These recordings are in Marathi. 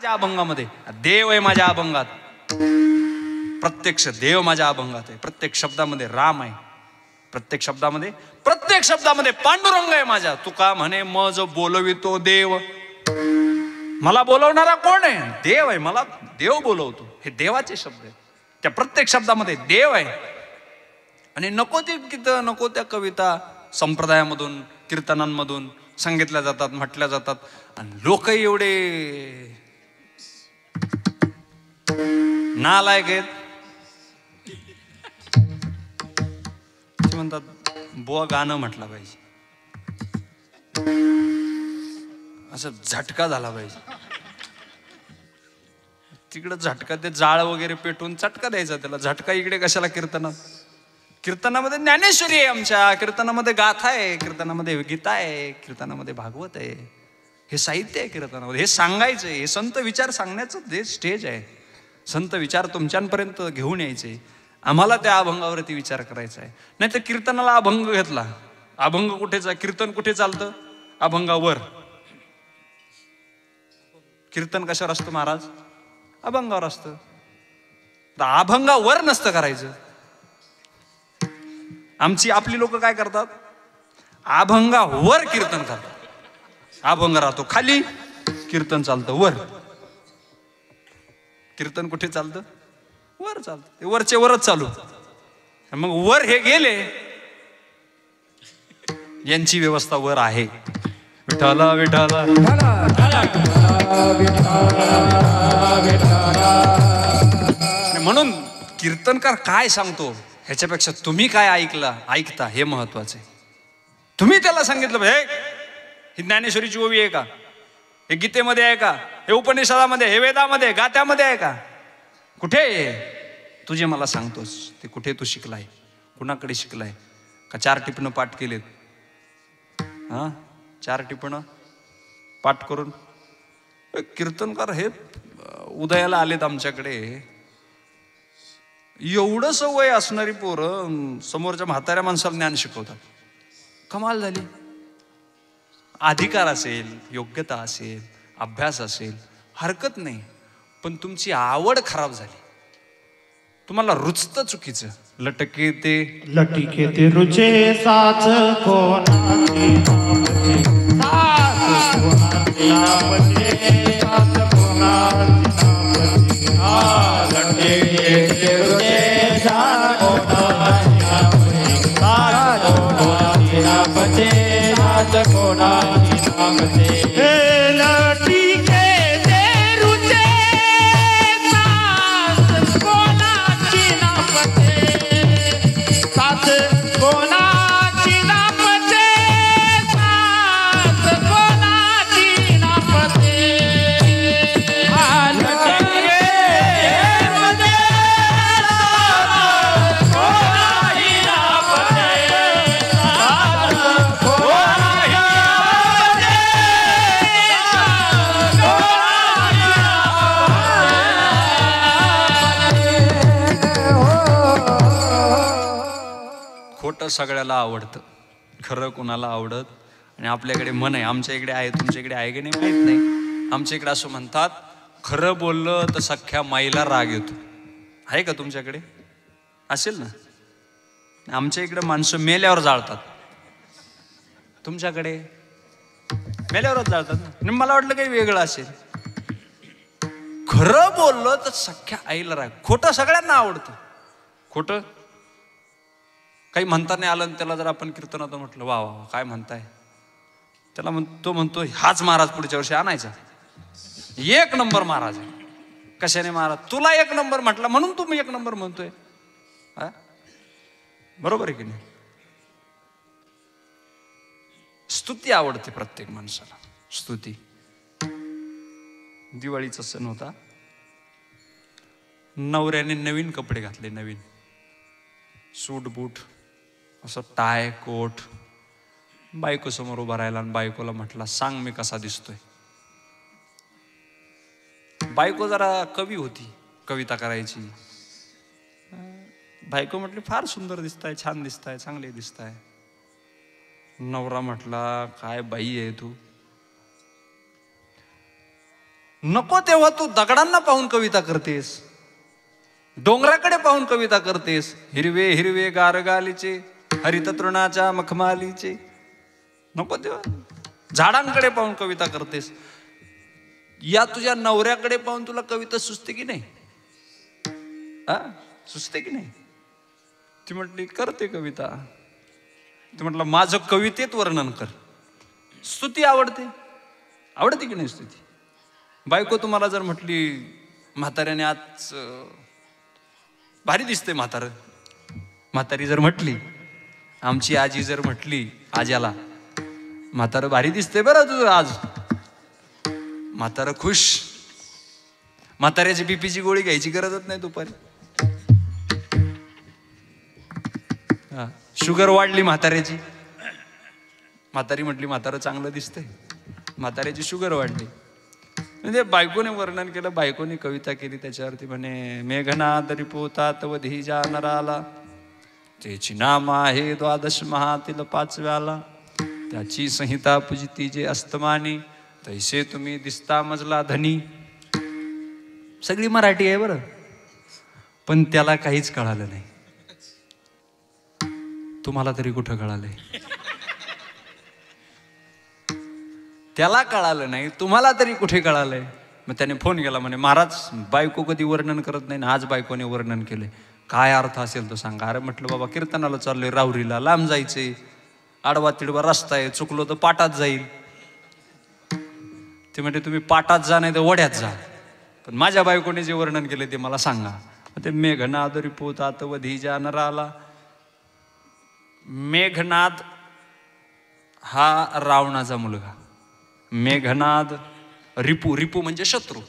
माझ्या अभंगामध्ये देव आहे, माझ्या अभंगात प्रत्यक्ष देव माझ्या अभंगात आहे, प्रत्येक शब्दामध्ये राम आहे, प्रत्येक शब्दामध्ये पांडुरंग आहे माझ्या. तुका म्हणे मज बोलवितो देव. मला बोलवणारा कोण आहे? देव आहे. मला देव बोलवतो. हे देवाचे शब्द आहेत. त्या प्रत्येक शब्दामध्ये देव आहे. आणि नको ते गीतं, नको त्या कविता संप्रदायामधून कीर्तनांमधून सांगितल्या जातात, म्हटल्या जातात. आणि लोकही एवढे नालायक आहेत, ते म्हणतात बुवा गाणं म्हटलं पाहिजे, असं झटका झाला पाहिजे. तिकडं झटका, ते जाळ वगैरे पेटून चटका द्यायचा त्याला. झटका इकडे कशाला कीर्तनात? कीर्तनामध्ये ज्ञानेश्वरी आहे आमच्या, कीर्तनामध्ये गाथा आहे, कीर्तनामध्ये गीता आहे, कीर्तनामध्ये भागवत आहे. हे साहित्य आहे कीर्तनामध्ये. हे सांगायचं आहे. हे संत विचार सांगण्याचं ते स्टेज आहे. संत विचार तुमच्यापर्यंत घेऊन यायचे. आम्हाला त्या अभंगावरती विचार करायचा आहे. नाही तर कीर्तनाला अभंग घेतला. अभंग कुठेचा? कीर्तन कुठे चालतं? अभंगावर. कीर्तन कशावर असतं महाराज? अभंगावर असतं. अभंगावर नसतं करायचं. आपली लोक काय करतात? अभंगावर कीर्तन करतात. अभंग राहतो खाली, कीर्तन चालतं वर. कीर्तन कुठे चालतं? वर चालतं. ते वरचे वरच चालू. मग वर हे गेले, यांची व्यवस्था वर आहे. विठाला विठाला म्हणून कीर्तनकार काय सांगतो ह्याच्यापेक्षा तुम्ही काय ऐकता हे महत्वाचं आहे. तुम्ही त्याला सांगितलं हे ज्ञानेश्वरीची ओवी आहे का? हे गीतेमध्ये आहे का? हे उपनिषदामध्ये, हे वेदामध्ये, गात्यामध्ये आहे का? कुठे तू जे मला सांगतोस ते कुठे तू शिकलाय? कुणाकडे शिकलाय? का 4 टिपणं पाठ केलेत? 4 टिपणं पाठ करून कीर्तनकार हे उदयाला आलेत आमच्याकडे. एवढं सवय असणारी पोरं समोरच्या म्हाताऱ्या माणसाला ज्ञान शिकवतात. कमाल झाली. अधिकार असेल, योग्यता असेल, अभ्यास असेल, हरकत नाही. पण तुमची आवड खराब झाली. तुम्हाला रुचतं चुकीचं. लटके ते रुचे साच कोणाची सगळ्याला आवडतं, खरं कोणाला आवडत. आणि आपल्याकडे म्हण आहे, आमच्या इकडे आहे, तुमच्या इकडे आहे की नाही माहित नाही. आमच्या इकडे असं म्हणतात, खरं बोललं तर सख्या माईला राग येतो. आहे का तुमच्याकडे? असेल ना. आमच्या इकडे माणसं मेल्यावर जाळतात. तुमच्याकडे मेल्यावरच जाळतात ना. मला वाटलं काही वेगळं असेल. खरं बोललं तर सख्या आईला राग. खोटं सगळ्यांना आवडतं. खोटं काही म्हणता नाही आलं, त्याला जर आपण कीर्तनात म्हटलं वा वा काय म्हणताय, त्याला तो म्हणतो हाच महाराज पुढच्या वर्षी आणायचा. 1 नंबर महाराज आहे. कशाने महाराज? तुला 1 नंबर म्हटला म्हणून तुम्ही 1 नंबर म्हणतोय. बरोबर आहे की नाही? स्तुती आवडते प्रत्येक माणसाला. स्तुती. दिवाळीचा सण होता. नवऱ्याने नवीन कपडे घातले, नवीन सूट बूट, असं टाय कोट. बायको समोर उभा राहिला आणि बायकोला म्हटला सांग मी कसा दिसतोय. बायको जरा कवी होती, कविता करायची. बायको म्हटली फार सुंदर दिसताय, छान दिसताय, चांगले दिसताय. नवरा म्हटला काय बाई आहे तू. नको तेव्हा तू दगडांना पाहून कविता करतेस, डोंगराकडे पाहून कविता करतेस, हिरवे हिरवे गारगालीचे हरित तृणाच्या मखमालीचे. नको तेव्हा झाडांकडे पाहून कविता करतेस. या तुझ्या नवऱ्याकडे पाहून तुला कविता सुचते की नाही? सुचते की नाही? ती म्हटली करते कविता. ती म्हटलं माझं कवितेत वर्णन कर. स्तुती आवडते की नाही स्तुती? बायको तुम्हाला जर म्हटली म्हाताऱ्याने आज भारी दिसते म्हातारी जर म्हटली, आमची आजी जर म्हटली आज्याला म्हातारं भारी दिसते बरं तुझं आज, म्हातारं खुश. म्हाताऱ्याची बीपीची गोळी घ्यायची गरजच नाही दुपारी. शुगर वाढली म्हाताऱ्याची, म्हातारी म्हटली म्हातारं चांगलं दिसतंय, म्हाताऱ्याची शुगर वाढली. म्हणजे बायकोने वर्णन केलं, बायकोने कविता केली त्याच्यावरती. म्हणे मेघनाद रिपोतात वधीजा नराला, त्याची नाम आहे द्वादश महातील पाचव्याला, त्याची संहिता पूजिती जे अस्तमानी, तैसे तुम्ही दिसता मजला धनी. सगळी मराठी आहे बरं, पण त्याला काहीच कळालं नाही. तुम्हाला तरी कुठं कळालंय? त्याला कळालं नाही, तुम्हाला तरी कुठे कळालंय? मग त्याने फोन केला, म्हणे महाराज बायको कधी वर्णन करत नाही ना, आज बायकोने वर्णन केलंय, काय अर्थ असेल तो सांगा. अरे म्हटलं बाबा कीर्तनाला चाललोय राहुरीला, लांब जायचंय, आडवा तिडवा रस्ता आहे, चुकलो तर पाटात जाईल. ते म्हणजे तुम्ही पाटात जा नाही तर वड्यात जा, पण माझ्या बायकोने जे वर्णन केले ते मला सांगा. ते मेघनाद रिपोतात वधीजा नराला. मेघनाद हा रावणाचा मुलगा. मेघनाद रिपू म्हणजे शत्रू.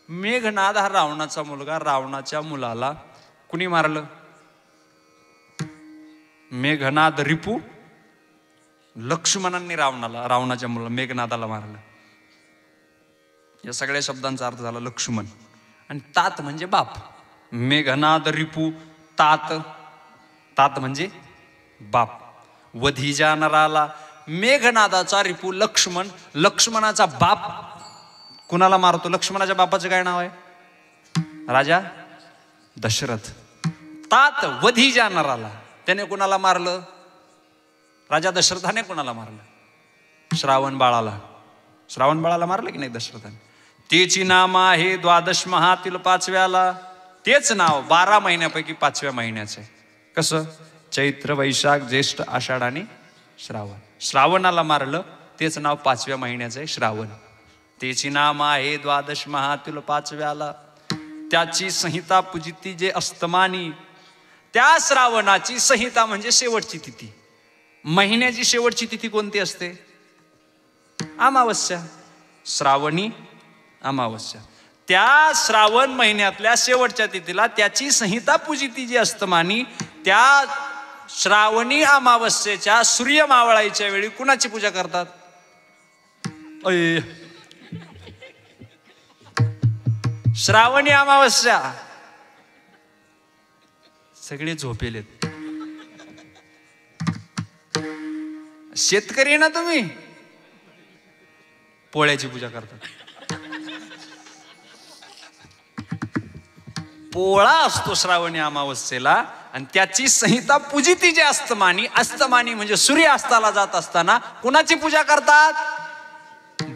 मेघनाद हा रावणाचा मुलगा. रावणाच्या मुलाला कुणी मारलं? मेघनाद रिपू लक्ष्मणांनी रावणाच्या मुलाला मेघनादाला मारलं. या सगळ्या शब्दांचा अर्थ झाला लक्ष्मण. आणि तात म्हणजे बाप. मेघनाद रिपू तात म्हणजे बाप. वधीजा नराला. मेघनादाचा रिपू लक्ष्मण, लक्ष्मणाचा बाप कुणाला मारतो? लक्ष्मणाच्या बापाचं काय नाव आहे? राजा दशरथ. तात वधीजा नराला. त्याने कुणाला मारलं? राजा दशरथाने कुणाला मारलं? श्रावण बाळाला मारलं की नाही दशरथाने? तेची नाम आहे द्वादश महातील पाचव्याला. तेच नाव 12 महिन्यापैकी 5व्या महिन्याचं आहे. कसं? चैत्र वैशाख ज्येष्ठ आषाढ आणि श्रावण. श्रावणाला मारलं, तेच नाव 5व्या महिन्याचं आहे श्रावण. तेची नाम आहे द्वादश महातील पाचव्याला. त्याची संहिता पूजिती जे अस्तमानी. त्या श्रावणाची संहिता म्हणजे शेवटची तिथी. महिन्याची शेवटची तिथी कोणती असते? अमावस्या. श्रावणी अमावस्या. त्या श्रावण महिन्यातल्या शेवटच्या तिथीला त्याची संहिता पूजिती जी अस्तमानी, त्या श्रावणी अमावस्येच्या सूर्य मावळाईच्या वेळी कुणाची पूजा करतात? श्रावणी अमावस्या. सगळे झोपेलेत. शेतकरी ना तुम्ही, पोळ्याची पूजा करतात. पोळा असतो श्रावणी अमावस्येला आणि त्याची संहिता पूजिती जे अस्तमानी. अस्तमानी म्हणजे सूर्य अस्ताला जात असताना कुणाची पूजा करतात?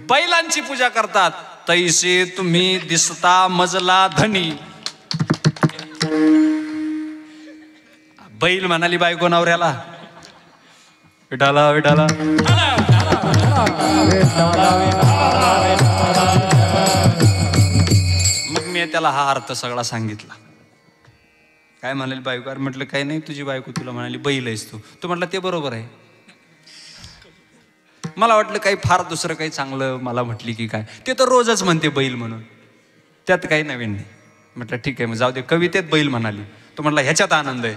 बैलांची पूजा करतात. तैसे तुम्ही दिसता मजला धनी. बैल म्हणाली बायको नवऱ्याला, विठाला विठाला. मग मी त्याला हा अर्थ सगळा सांगितला. काय म्हणाली बायको? अरे म्हटलं काही नाही, तुझी बायको तुला म्हणाली बैल आहेस तू. तू म्हटलं ते बरोबर आहे. मला वाटलं काही फार दुसरं काही चांगलं मला म्हटली की काय. ते तर रोजच म्हणते बैल म्हणून, त्यात काही नवीन नाही. म्हटलं ठीक आहे मग जाऊ दे. कवितेत बैल म्हणाली. तो म्हटला ह्याच्यात आनंद आहे.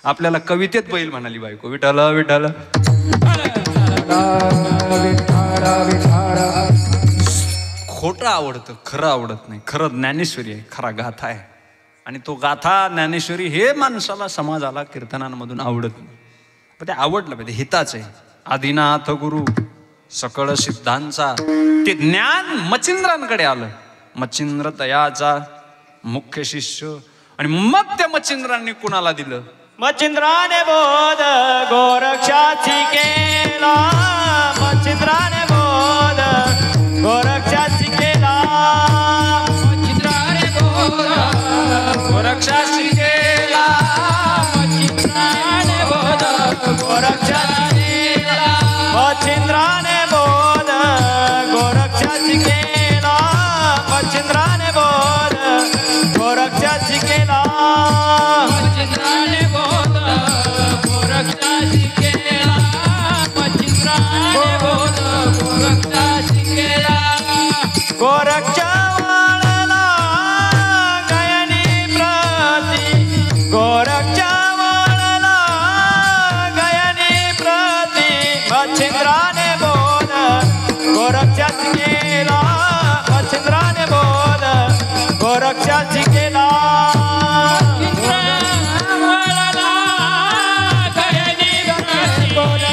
आपल्याला कवितेत बैल म्हणाली बायको. विठाला विठाला. खोटं आवडतं, खरं आवडत नाही. खरं ज्ञानेश्वरी आहे, खरा गाथा आहे. आणि तो गाथा ज्ञानेश्वरी हे माणसाला, समाजाला कीर्तनांमधून आवडत नाही. पण ते आवडलं पाहिजे, हिताच आहे. आदिनाथ गुरु सकळ सिद्धांचा ते ज्ञान मच्छिंद्रांकडे आलं. मच्छिंद्र तयाचा मुख्य शिष्य. आणि मग त्या मच्छिंद्रांनी कुणाला दिलं? मच्छिंद्राने बोध गोरक्षाची केला. मच्छिंद्राने बोध गोरक्षाची केला. मच्छिंद्राने बोध गोरक्षाची केला. मच्छिंद्राने बोध गोरक्षाची केला. मच्छिंद्राने बोध गोरक्षाची केला. मच्छिंद्राने बोध गोरक्षाची केला. मच्छिंद्राने बोध गोरक्षाची केला. मच्छिंद्राने बोध गोरक्षाची केला. गोरक्षा वाळला गयनी प्रती. गोरक्षा वाळला गयनी प्रती. मच्छिंद्राने बोध गोरक्षाची केला. मच्छिंद्राने बोध गोरक्षाची केला. मच्छिंद्राने बोध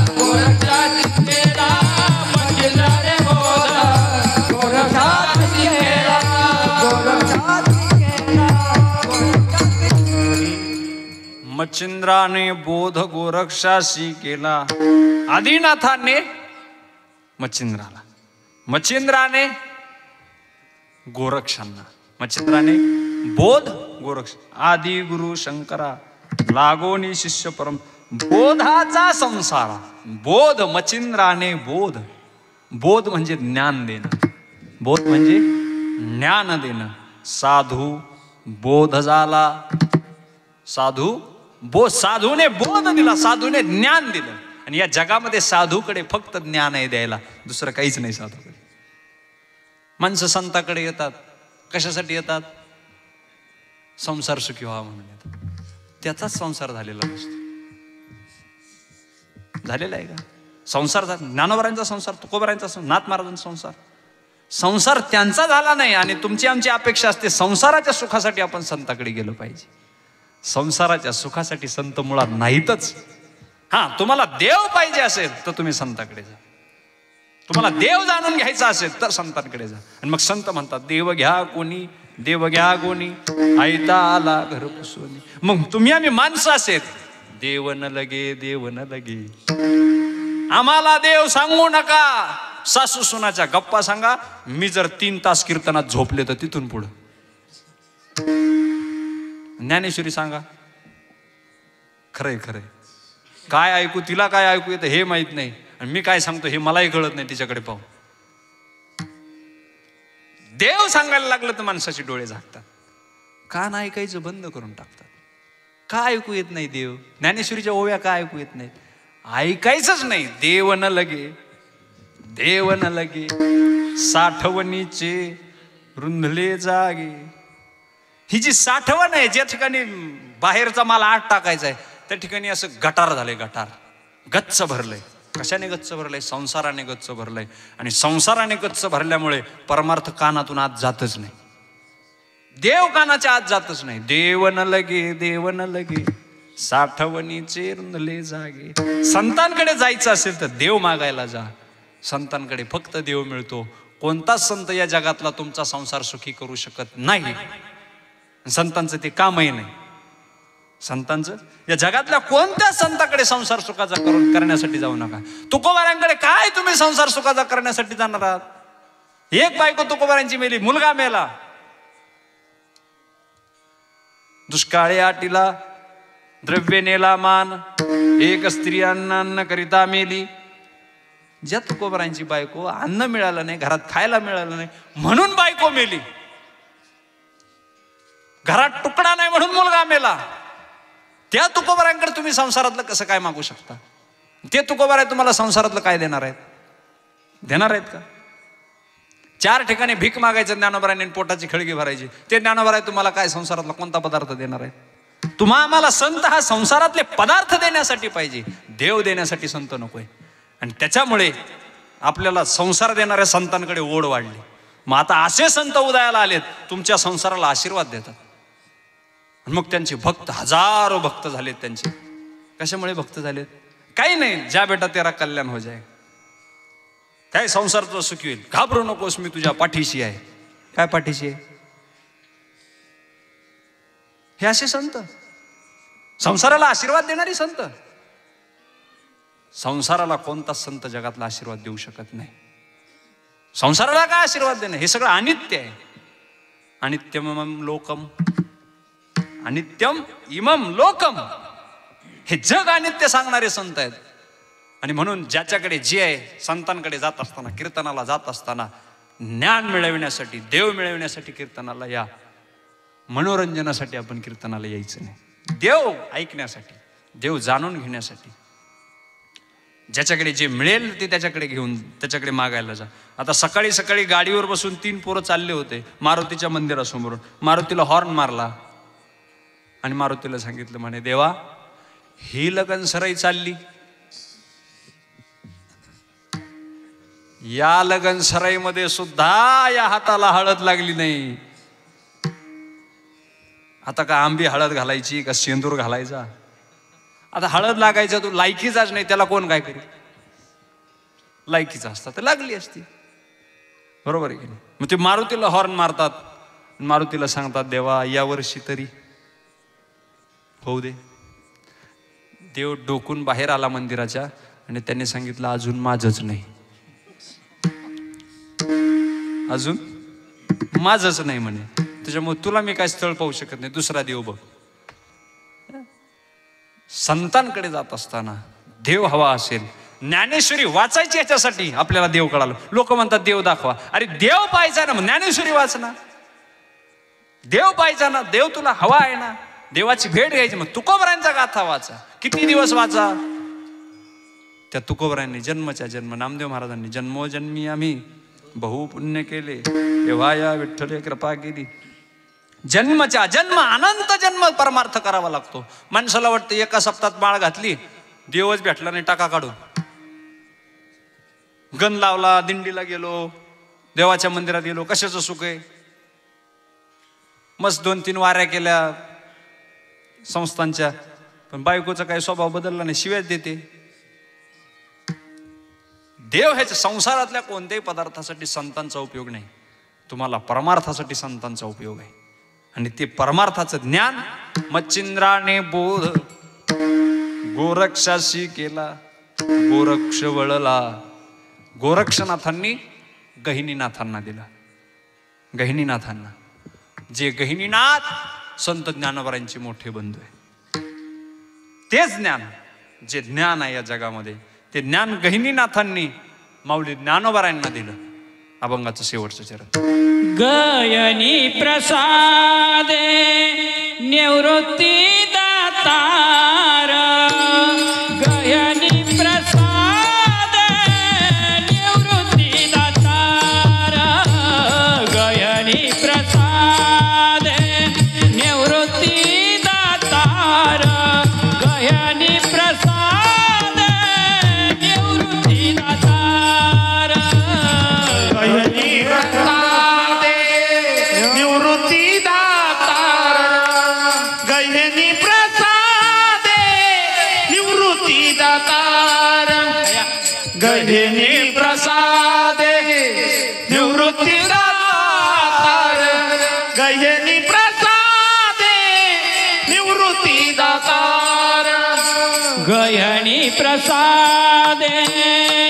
गोरक्षाची केला. मच्छिंद्राने बोध गोरक्षाची केला. मच्छिंद्राने बोध गोरक्षाशी केला. आदिनाथाने मच्छिंद्राला, मच्छिंद्राने गोरक्षांना. मच्छिंद्राने बोध गोरक्ष. आदि गुरु शंकरा लागोनी शिष्य परम. बोधाचा संसार. बोध मच्छिंद्राने बोध. बोध म्हणजे ज्ञान देणं. बोध म्हणजे ज्ञान देणं. साधू बोध झाला. साधूने बोध दिला. साधूने ज्ञान दिलं. आणि या जगामध्ये साधूकडे फक्त ज्ञान आहे द्यायला, दुसरं काहीच नाही साधूकडे. माणसं संताकडे येतात कशासाठी येतात? संसार सुखी व्हावा म्हणून येतात. त्याचाच संसार झालेला नसतो. झालेला आहे का संसार? ज्ञानोबरांचा संसार, तुकोबरांचा संसार, नाथ महाराजांचा संसार. संसार त्यांचा झाला नाही. आणि तुमची आमची अपेक्षा असते संसाराच्या सुखासाठी आपण संताकडे गेलो पाहिजे. संसाराच्या सुखासाठी संत मुळात नाहीतच. हा, तुम्हाला देव पाहिजे असेल तर तुम्ही संताकडे जा. तुम्हाला देव जाणून घ्यायचा असेल तर संतांकडे जा. आणि मग संत म्हणतात देव घ्या कोणी, देव घ्या कोणी, आयता आला घर पुसोनी. मग तुम्ही आम्ही माणसं असेल, देव न लगे, देव न लगे. आम्हाला देव सांगू नका. सासू सुनाच्या गप्पा सांगा. मी जर 3 तास कीर्तनात झोपले तर तिथून पुढं ज्ञानेश्वरी सांगा. खरंय खरंय. काय ऐकू, तिला काय ऐकू येतं हे माहित नाही, आणि मी काय सांगतो हे मलाही कळत नाही तिच्याकडे पाहू. देव सांगायला लागलं तर माणसाचे डोळे झाकतात. कान ऐकायचं बंद करून टाकतात. का ऐकू येत नाही देव? ज्ञानेश्वरीच्या ओव्या का ऐकू येत नाहीत? ऐकायचंच नाही. देव न लगे, देव न लगे, साठवणीचे रुंधले जागे. ही जी साठवण आहे, ज्या ठिकाणी बाहेरचा माल आत टाकायचा आहे त्या ठिकाणी असं गटार झालंय. गटार गच्च भरलंय. कशाने गच्च भरलंय? संसाराने गच्च भरलंय. आणि संसाराने गच्च भरल्यामुळे परमार्थ कानातून आत जातच नाही. देव कानाच्या आत जातच नाही. देव न लगे, देव न लगे, साठवणीचे रुंधले जागे. संतांकडे जायचं असेल तर देव मागायला जा. संतांकडे फक्त देव मिळतो. कोणताच संत या जगातला तुमचा संसार सुखी करू शकत नाही. संतांचं ते कामही नाही. संतांचं या जगातल्या कोणत्या संताकडे संसार सुखाचा करण्यासाठी जाऊ नका. तुकोबारांकडे काय तुम्ही संसार सुखाचा करण्यासाठी जाणार आहात? एक बायको तुकोबारांची मेली, मुलगा मेला. दुष्काळी आटीला द्रव्य नेला मान, एक स्त्री अन्न करिता मेली. ज्या तुकोबारांची बायको अन्न मिळालं नाही, घरात खायला मिळालं नाही म्हणून बायको मेली. घरात तुकडा नाही म्हणून मुलगा मेला. त्या तुकोबारांकडे तुम्ही संसारातलं कसं काय मागू शकता? ते तुकोबार तुम्हाला संसारातलं काय देणार आहेत? देणार आहेत का? 4 ठिकाणी भीक मागायचं ज्ञानोबारांनी, पोटाची खळगी भरायची. ते ज्ञानोबार तुम्हाला काय संसारातला कोणता पदार्थ देणार आहेत? तुम्हा आम्हाला संत हा संसारातले पदार्थ देण्यासाठी पाहिजे, देव देण्यासाठी संत नकोय. आणि त्याच्यामुळे आपल्याला संसार देणाऱ्या संतांकडे ओढ वाढली. मग आता असे संत उदयाला आलेत, तुमच्या संसाराला आशीर्वाद देतात. मग त्यांचे भक्त, हजारो भक्त झालेत त्यांचे. कशामुळे भक्त झालेत? काही नाही, ज्या बेटा तेरा कल्याण हो जाए, काय संसाराचं सुखी होईल, घाबरू नकोस, मी तुझ्या पाठीशी आहे. काय पाठीशी आहे? हे असे संत, संसाराला आशीर्वाद देणारी संत. संसाराला कोणता संत जगातला आशीर्वाद देऊ शकत नाही. संसाराला काय आशीर्वाद देणं? हे सगळं अनित्य आहे. अनित्यम लोकम, अनित्यम इमम लोकम, हे जग अनित्य सांगणारे संत आहेत. आणि म्हणून ज्याच्याकडे जे आहे, संतांकडे जात असताना, कीर्तनाला जात असताना, ज्ञान मिळविण्यासाठी, देव मिळविण्यासाठी कीर्तनाला या. मनोरंजनासाठी आपण कीर्तनाला यायचं नाही. देव ऐकण्यासाठी, देव जाणून घेण्यासाठी. ज्याच्याकडे जे मिळेल ते त्याच्याकडे घेऊन, त्याच्याकडे मागायला जा. आता सकाळी सकाळी गाडीवर बसून 3 पोरं चालले होते मारुतीच्या मंदिरासमोरून. मारुतीला हॉर्न मारला आणि मारुतीला सांगितलं, म्हणे देवा, ही लगन सराई चालली, या लगन सराईमध्ये सुद्धा या हाताला हळद लागली नाही. आता का आंबी हळद घालायची का शेंदूर घालायचा? आता हळद लागायचा, तू लायकीचाच नाही, त्याला कोण काय करेल? लायकीचा असता तर लागली असती, बरोबर आहे की नाही? मग ते मारुतीला हॉर्न मारतात, मारुतीला सांगतात, देवा या वर्षी तरी होऊ दे. देव डोकून बाहेर आला मंदिराच्या आणि त्यांनी सांगितलं, अजून माझंच नाही, अजून माझंच नाही म्हणे. त्याच्यामुळे तुला मी काय स्थळ पाहू शकत नाही, दुसरा देव बघ. संतांकडे जात असताना देव हवा असेल, ज्ञानेश्वरी वाचायची याच्यासाठी आपल्याला देव कळालं. लोक म्हणतात देव दाखवा. अरे देव पाहायचा ना, मग ज्ञानेश्वरी वाच ना. देव पाहायचा ना, देव तुला हवा आहे ना, देवाची भेट घ्यायची. मग तुकोबरायांचा गाथा वाचा, किती दिवस वाचा. त्या तुकोबरायांनी जन्मच्या जन्म, नामदेव महाराजांनी जन्मोजन्मी आम्ही बहु पुण्य केले, तेव्हा या विठ्ठल कृपा केली. जन्मच्या जन्म, अनंत जन्म परमार्थ करावा लागतो. माणसाला वाटतं एका सप्ताहात माळ घातली, देवच भेटला नाही, टाका काढून. गण लावला, दिंडीला गेलो, देवाच्या मंदिरात गेलो, कशाचं सुख आहे? मस्त 2-3 वाऱ्या केल्या संस्थांच्या, पण बायकोचा काही स्वभाव बदलला नाही, शिव्याच देते. देव ह्याच्या संसारातल्या कोणत्याही पदार्थासाठी संतांचा उपयोग नाही, तुम्हाला परमार्थासाठी संतांचा उपयोग आहे. आणि ते परमार्थाचं ज्ञान मच्छिंद्राने बोध गोरक्षाशी केला, गोरक्ष वळला. गोरक्षनाथांनी गहिनीनाथांना दिला. गहिनीनाथांना, जे गहिनीनाथ संत ज्ञानोबरांचे मोठे बंधू आहे. तेच ज्ञान, जे ज्ञान आहे या जगामध्ये, ते ज्ञान गहिनीनाथांनी माऊली ज्ञानोबरांना दिलं. अभंगाचं शेवटचं चरण. गयनी प्रसादे निवृत्ती दातार, गयनी प्रसादे निवृत्ती दातार, गयनी प्रसादे निवृत्ती दातार, गयनी प्रसादे निवृत्ती दातार, गहिनी प्रसादे निवृत्ती दातार, गहिनी प्रसादे निवृत्ती दातार, गहिनी प्रसादे निवृत्ती दातार, गहिनी प्रसादे निवृत्ती दातार, गयनी प्रसादे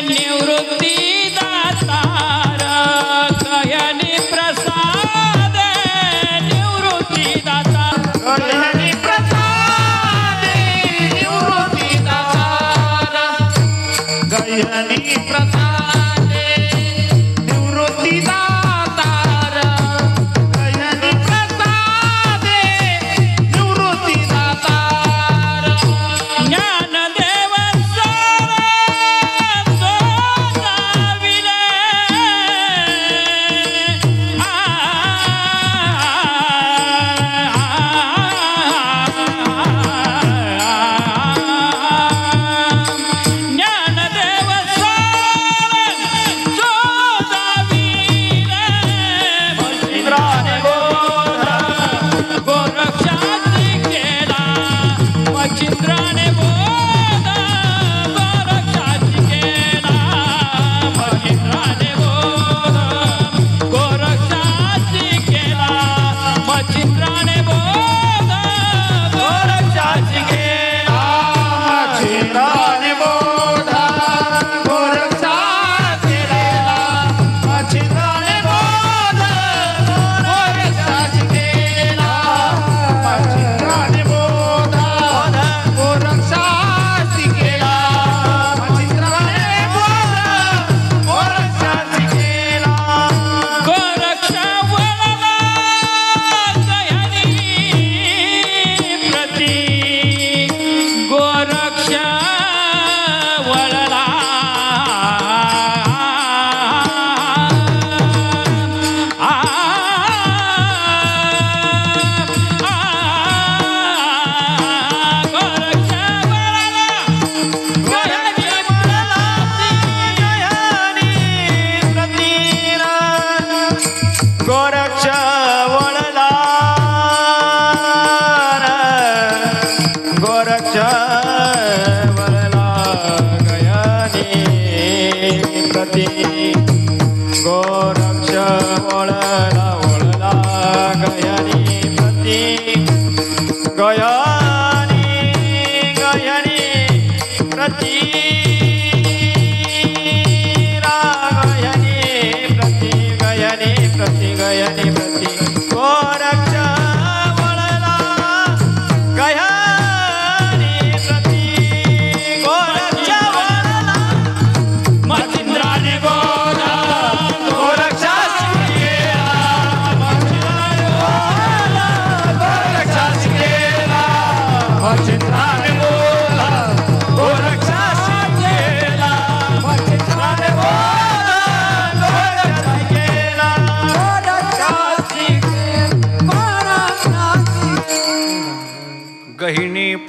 निवृत्ती दातार, गयनी प्रसादे निवृत्ती दातार, गहिनी प्रसादे निवृत्ती दातार, गहिनी प्रसादे निवृत्ती दातार, गहिनी प्रसादे निवृत्ती दातार, ज्ञानदेव सोनाविले, ज्ञानदेव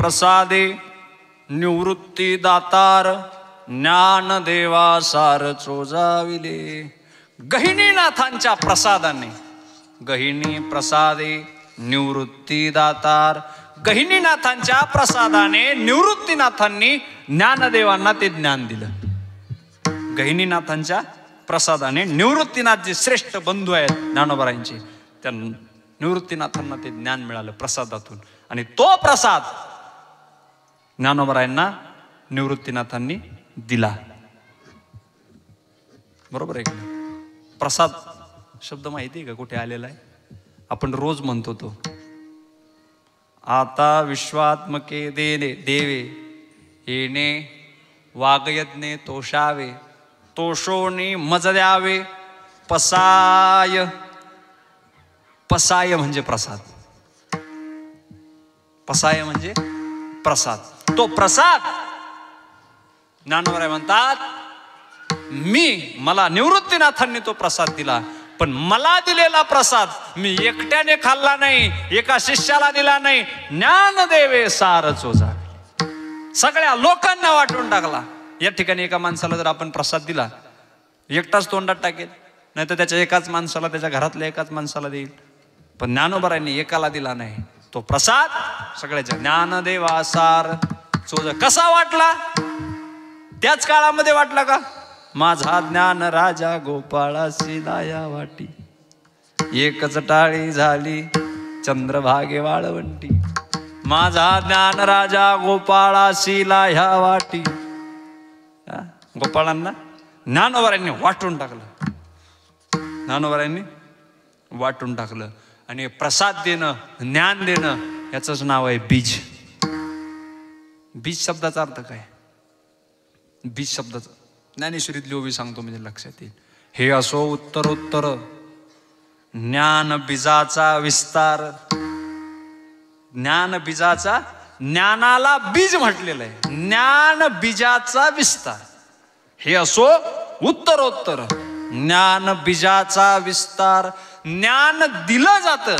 प्रसादे निवृत्ती दातार ज्ञानदेवा सार चोजाविले. गहिनीनाथांच्या प्रसादाने, गहिनी प्रसादे निवृत्ती दातार, गहिनीनाथांच्या प्रसादाने निवृत्तीनाथांनी ज्ञानदेवांना ते ज्ञान दिलं. गहिनीनाथांच्या प्रसादाने निवृत्तीनाथ जे श्रेष्ठ बंधू आहेत ज्ञानोबारायांचे, त्या निवृत्तीनाथांना ते ज्ञान मिळालं प्रसादातून. आणि तो प्रसाद ज्ञानोबारायांना निवृत्तीनाथांनी दिला. बरोबर आहे का? प्रसाद शब्द माहिती आहे का कुठे आलेला आहे? आपण रोज म्हणतो तो. आता विश्वात्मके देवे येणे वागयज्ञे तोषावे, तोषोनी मज द्यावे पसाय. पसाय म्हणजे प्रसाद. पसाय म्हणजे प्रसाद. तो प्रसाद ज्ञानोबा म्हणतात, मला निवृत्तीनाथांनी तो प्रसाद दिला, पण मला दिलेला प्रसाद मी एकट्याने खाल्ला नाही, एका शिष्याला दिला नाही, ज्ञानदेवे सार चोजावे, सगळ्या लोकांना वाटून टाकला. या ठिकाणी एका माणसाला जर आपण प्रसाद दिला, एकटाच तोंडात टाकेल, नाही तर त्याच्या एकाच माणसाला, त्याच्या घरातल्या एकाच माणसाला देईल. पण ज्ञानोबारांनी एकाला दिला नाही, तो प्रसाद सगळ्याच्या. ज्ञानदेवा सार चोजा. कसा वाटला? त्याच काळामध्ये वाटला का? माझा ज्ञान राजा गोपाळासी लाया वाटी, एकच टाळी झाली चंद्रभागे वाळवंटी. माझा ज्ञान राजा गोपाळासी लाया वाटी. गोपाळांना ज्ञानोबारांनी वाटून टाकलं. ज्ञानोबारांनी वाटून टाकलं. आणि प्रसाद देणं, ज्ञान देणं, याचंच नाव आहे बीज. बीज शब्दाचा अर्थ काय? बीज शब्दाचा ज्ञानेश्वरीतली ओवी सांगतो म्हणजे लक्षात येईल. हे असो उत्तरोत्तर ज्ञान बीजाचा विस्तार. ज्ञान बीजाचा, ज्ञानाला बीज म्हटलेलं आहे. ज्ञान बीजाचा विस्तार. हे असो उत्तरोत्तर ज्ञान बीजाचा विस्तार. ज्ञान दिलं जातं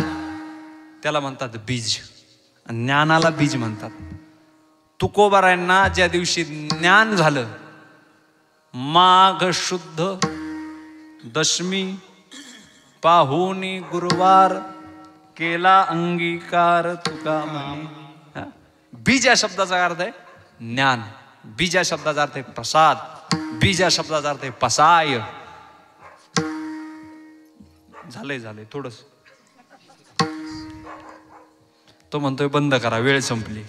त्याला म्हणतात बीज. ज्ञानाला बीज म्हणतात. तुकोबारायांना ज्या दिवशी ज्ञान झालं, माघ शुद्ध दशमी पाहुणी गुरुवार केला अंगीकार तुका म्हणे. बीज या शब्दाचा अर्थ आहे ज्ञान. बीज या शब्दाचा अर्थ आहे प्रसाद. बीज या शब्दाचा अर्थ आहे पसाय. झालंय थोडस. तो म्हणतोय बंद करा, वेळ संपली.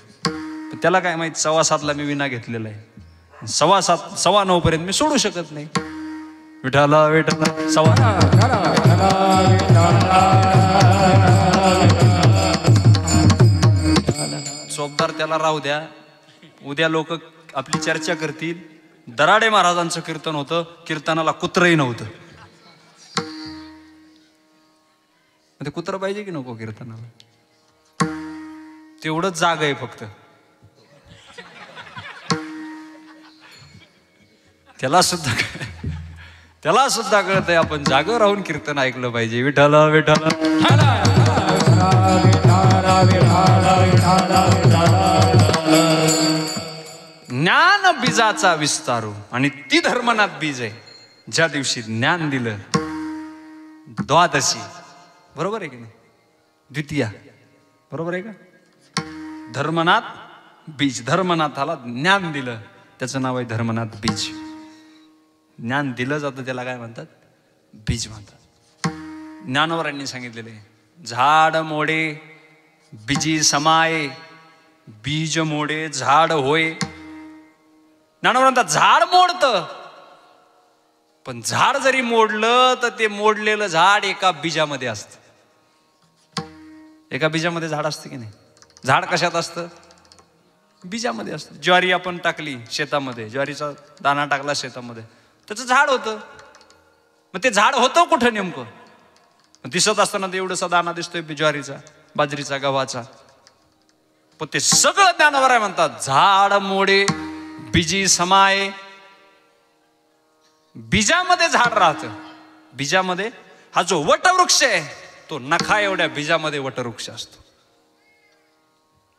त्याला काय माहित, 7:15 मी विना घेतलेला आहे. 7:15 9:15 पर्यंत मी सोडू शकत नाही. विठाला विठाला चोपदार त्याला राहू द्या. उद्या लोक आपली चर्चा करतील. दराडे महाराजांचं कीर्तन होतं, कीर्तनाला कुत्रही नव्हतं. ते कुत्र पाहिजे की नको कीर्तनाला? तेवढंच जागा आहे फक्त. त्याला सुद्धा कळत आहे आपण जागेवर राहून कीर्तन ऐकलं पाहिजे. विठाला विठाला. ज्ञान बीजाचा विस्तारू. आणि ती धर्मनाथ बीज आहे. ज्या दिवशी ज्ञान दिलं, द्वादशी, बरोबर आहे की नाही? द्वितीया, बरोबर आहे का? धर्मनाथ बीज. धर्मनाथाला ज्ञान दिलं, त्याचं नाव आहे धर्मनाथ बीज. ज्ञान दिलं जातं त्याला काय म्हणतात? बीज म्हणतात. ज्ञानोबारांनी सांगितलेले, झाड मोडे बीजी समाये, बीज मोडे झाड होय. ज्ञानोबा म्हणतात झाड मोडतं, पण झाड जरी मोडलं तर ते मोडलेलं झाड एका बीजामध्ये असतं. एका बीजामध्ये झाड असतं की नाही? झाड कशात असतं? बीजामध्ये असतं. ज्वारी आपण टाकली शेतामध्ये, ज्वारीचा दाणा टाकला शेतामध्ये, त्याचं झाड होतं. मग ते झाड होतं कुठं नेमकं? दिसत असताना ते एवढासा दाणा दिसतोय ज्वारीचा, बाजरीचा, गव्हाचा. पण ते सगळं ज्ञानोबा म्हणतात झाड मोडे बीजी समाये. बीजामध्ये झाड राहतं. बीजामध्ये हा जो वटवृक्ष आहे, तो नखा एवढ्या बीजामध्ये वटवृक्ष असतो.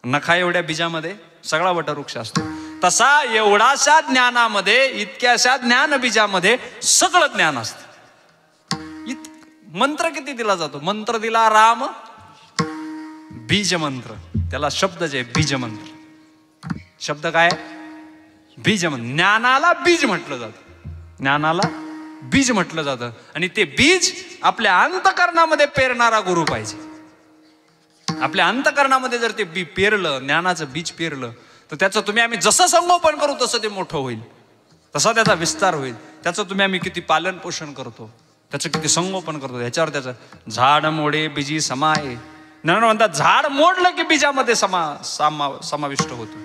नखा एवढ्या बीजामध्ये सगळा वटवृक्ष असतो. तसा एवढाशा ज्ञानामध्ये, इतक्याशा ज्ञान बीजामध्ये सगळं ज्ञान असतं. मंत्र किती दिला जातो? मंत्र दिला राम, बीज मंत्र, त्याला शब्द जे बीज मंत्र. शब्द काय? बीज मंत्र. ज्ञानाला बीज म्हटलं जातं, ज्ञानाला बीज म्हटलं जातं. आणि ते बीज आपल्या अंतकरणामध्ये पेरणारा गुरु पाहिजे. आपल्या अंतकरणामध्ये जर ते बी पेरलं, ज्ञानाचं बीज पेरलं, तर त्याचं तुम्ही आम्ही जसं संगोपन करू तसं ते मोठं होईल, तसा त्याचा विस्तार होईल. त्याचं तुम्ही आम्ही किती पालन पोषण करतो, त्याचं किती संगोपन करतो, याच्यावर त्याचं झाड मोडे बीजी समाये. म्हणतात झाड मोडलं की बीजामध्ये समाविष्ट होतं.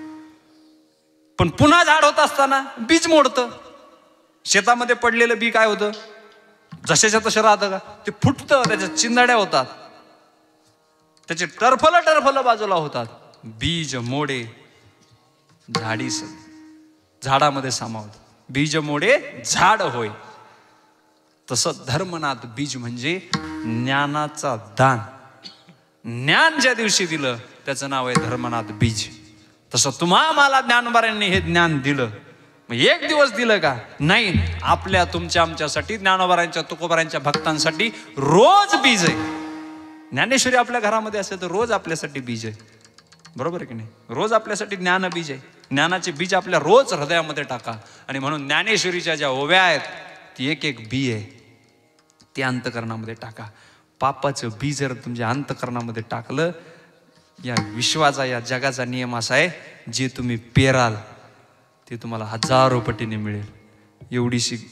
पण पुन्हा झाड होत असताना बीज मोडतं. शेतामध्ये पडलेलं बी काय होतं? जशाच्या तसं राहतं का? ते फुटतं, त्याच्या चिंदाड्या होतात, त्याचे टरफल बाजूला होतात. बीज मोडे झाडीस, झाडामध्ये सामावत. बीज मोडे झाड होय. तसं धर्मनाथ बीज म्हणजे ज्ञानाचा दान. ज्ञान ज्या दिवशी दिलं त्याचं नाव आहे धर्मनाथ बीज. तसं तुम्हा मला ज्ञानोबारांनी हे ज्ञान दिलं. मग एक दिवस दिलं का? नाही. आपल्या तुमच्या आमच्यासाठी, ज्ञानोबारांच्या तुकोबारांच्या भक्तांसाठी रोज बीज आहे. ज्ञानेश्वरी आपल्या घरामध्ये असेल तर रोज आपल्यासाठी बीज आहे. बरोबर आहे की नाही? रोज आपल्यासाठी ज्ञान बीज आहे. ज्ञानाचे बीज आपल्या रोज हृदयामध्ये टाका. आणि म्हणून ज्ञानेश्वरीच्या ज्या ओव्या आहेत ती एक एक बी आहे, ते अंतकरणामध्ये टाका. पापाचं बी जर तुमच्या अंतकरणामध्ये टाकलं, या विश्वाचा, या जगाचा नियम असा आहे, जे तुम्ही पेराल ते तुम्हाला हजारो पटीने मिळेल.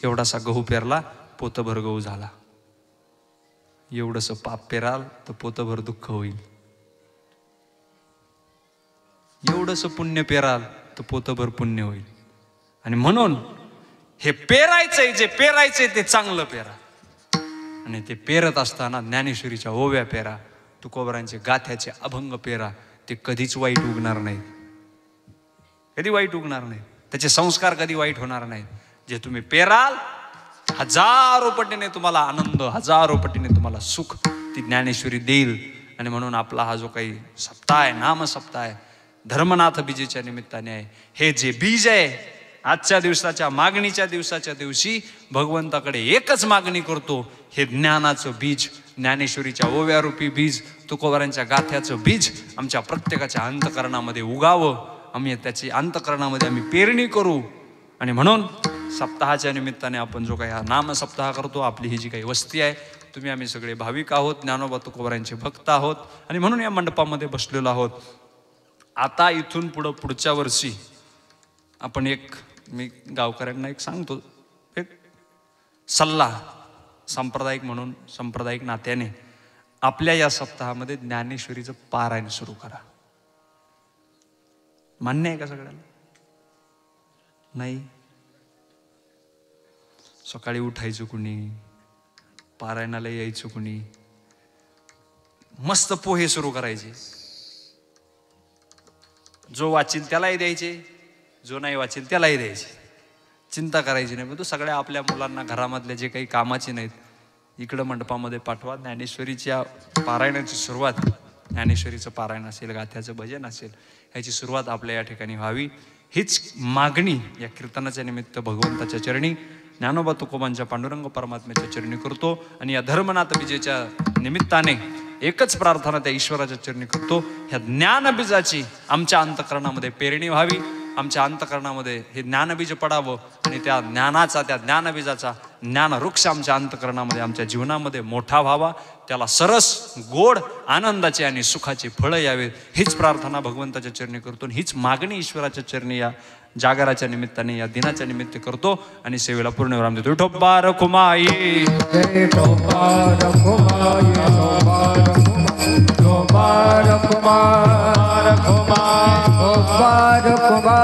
एवढासा गहू पेरला, पोतभर गहू झाला. एवढंसं पाप पेराल तर पोतभर दुःख होईल. एवढंसं पुण्य पेराल तर पोतभर पुण्य होईल. आणि म्हणून हे पेरायचंय, जे पेरायचंय ते चांगलं पेरा. आणि ते पेरत असताना ज्ञानेश्वरीच्या ओव्या पेरा, तुकोबारांचे गाथ्याचे अभंग पेरा. ते कधीच वाईट उगणार नाहीत, कधी वाईट उगणार नाहीत. त्याचे संस्कार कधी वाईट होणार नाहीत. जे तुम्ही पेराल हजारो पटीने तुम्हाला आनंद, हजारो पटीने तुम्हाला सुख ती ज्ञानेश्वरी देईल. आणि म्हणून आपला हा जो काही सप्ताह आहे, नाम सप्ताह आहे, धर्मनाथ बीजेच्या निमित्ताने आहे. हे जे बीज आहे, आजच्या दिवसाच्या मागणीच्या दिवसाच्या दिवशी भगवंताकडे एकच मागणी करतो, हे ज्ञानाचं बीज, ज्ञानेश्वरीच्या ओव्यारूपी बीज, तुकोबारांच्या गाथ्याचं बीज आमच्या प्रत्येकाच्या अंतकरणामध्ये उगावं. आम्ही त्याची अंतकरणामध्ये आम्ही पेरणी करू. आणि म्हणून सप्ताहाच्या निमित्ताने आपण जो काही हा नाम सप्ताह करतो, आपली ही जी काही वस्ती आहे, तुम्ही आम्ही सगळे भाविक आहोत, ज्ञानोबा तुकोबारांचे भक्त आहोत. आणि म्हणून या मंडपामध्ये बसलेलो आहोत. आता इथून पुढच्या वर्षी आपण मी गावकऱ्यांना एक सांगतो, एक सल्ला सांप्रदायिक म्हणून, सांप्रदायिक नात्याने आपल्या या सप्ताहामध्ये ज्ञानेश्वरीचं पारायण सुरू करा. मान्य आहे का सगळ्याला? नाही? सकाळी उठायचं कुणी, पारायणाला यायचं कुणी, मस्त पोहे सुरू करायचे. जो वाचील त्यालाही द्यायचे, जो नाही वाचील त्यालाही द्यायचे. चिंता करायची नाही. पण तो सगळ्या आपल्या मुलांना घरामधले जे काही कामाचे नाहीत इकडं मंडपामध्ये पाठवा. ज्ञानेश्वरीच्या पारायणाची सुरुवात, ज्ञानेश्वरीचं पारायण असेल, गाथ्याचं भजन असेल, ह्याची सुरुवात आपल्या या ठिकाणी व्हावी, हीच मागणी या कीर्तनाच्या निमित्त भगवंताच्या चरणी, ज्ञानोबा तुकोबांच्या पांडुरंग परमात्म्याच्या चरणी करतो. आणि या धर्मनाथ बीजेच्या निमित्ताने एकच प्रार्थना त्या ईश्वराच्या चरणी करतो, ह्या ज्ञानबीजाची आमच्या अंतकरणामध्ये पेरणी व्हावी, आमच्या अंतकरणामध्ये हे ज्ञानबीज पडावं. आणि त्या ज्ञानाचा, त्या ज्ञानबीजाचा ज्ञानवृक्ष आमच्या अंतकरणामध्ये, आमच्या जीवनामध्ये मोठा व्हावा. त्याला सरस, गोड, आनंदाचे आणि सुखाचे फळं यावेत, हीच प्रार्थना भगवंताच्या चरणी करतो. हीच मागणी ईश्वराच्या चरणी या जागराच्या निमित्ताने, या दिनाच्या निमित्त करतो. आणि सेवेला पूर्ण विराम देतो. विठोबा रखुमाई, विठोबा रखुमाई, विठोबा रखुमाई, विठोबा रखुमाई, विठोबा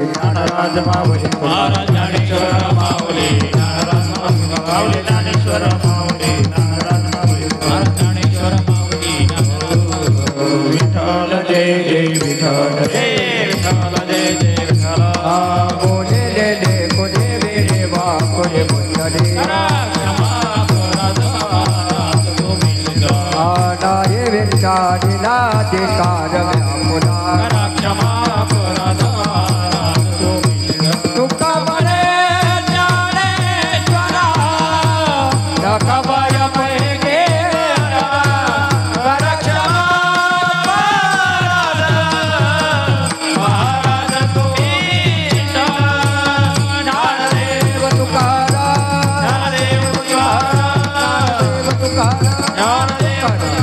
ज्ञानराज माऊली महाराज ज्ञानेश्वर माऊली ज्ञानराज माऊली ज्ञानेश्वर माऊली ज्ञानराज माऊली महाराज ज्ञानेश्वर माऊली विठ्ठल जय जय विठ्ठल जय विठ्ठल जय जय विठ्ठल कोणी दे कोणी देवा कोणी मुंडली आनाये विचारिला ते कारव्यामुला तुका म्हणे ज्ञानेश्वरा नखबय पैगे महाराज ज्ञानदेव तुकाराम ज्ञानदेव तुकाराम ज्ञानदेव